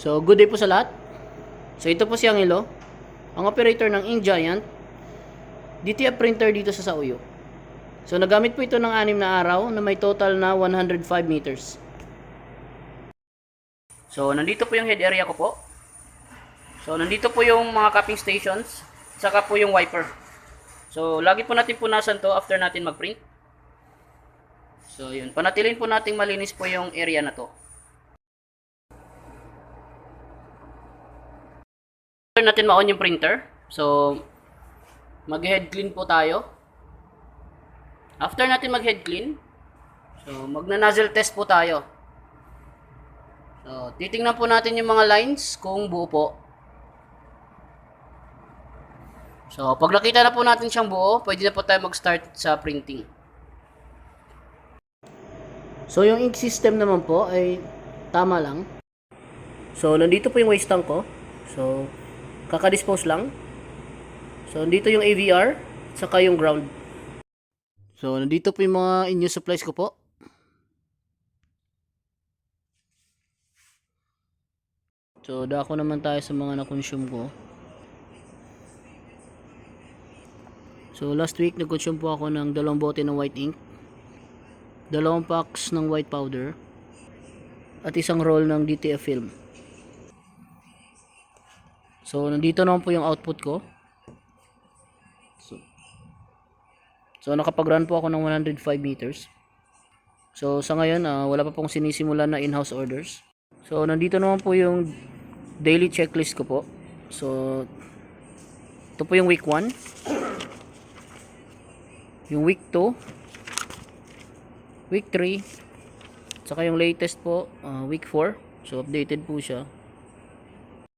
So, good day po sa lahat. So, ito po si Angelo, ang operator ng InkGiant DTF printer dito sa Sauyo. So, nagamit po ito ng 6 na araw na may total na 105 meters. So, nandito po yung head area ko po. So, nandito po yung mga cupping stations, saka po yung wiper. So, lagi po natin punasan to after natin mag-print. So, yun. Panatilin po nating malinis po yung area na to. After natin ma-on yung printer, so mag-head clean po tayo. After natin mag-head clean, so magna-nozzle test po tayo. So titingnan po natin yung mga lines kung buo po. So pag nakita na po natin siyang buo, pwede na po tayo mag-start sa printing. So yung ink system naman po ay tama lang. So nandito po yung waste tank ko. So kaka-dispose lang. So, nandito yung AVR, saka yung ground. So, nandito po yung mga in-use supplies ko po. So, dako naman tayo sa mga na-consume ko. So, last week, nag-consume po ako ng 2 bote ng white ink, 2 packs ng white powder, at isang roll ng DTF film. So, nandito naman po yung output ko. So, nakapag-run po ako ng 105 meters. So, sa ngayon, wala pa pong sinisimulan na in-house orders. So, nandito naman po yung daily checklist ko po. So, ito po yung week 1. Yung week 2. Week 3. Saka yung latest po, week 4. So, updated po siya.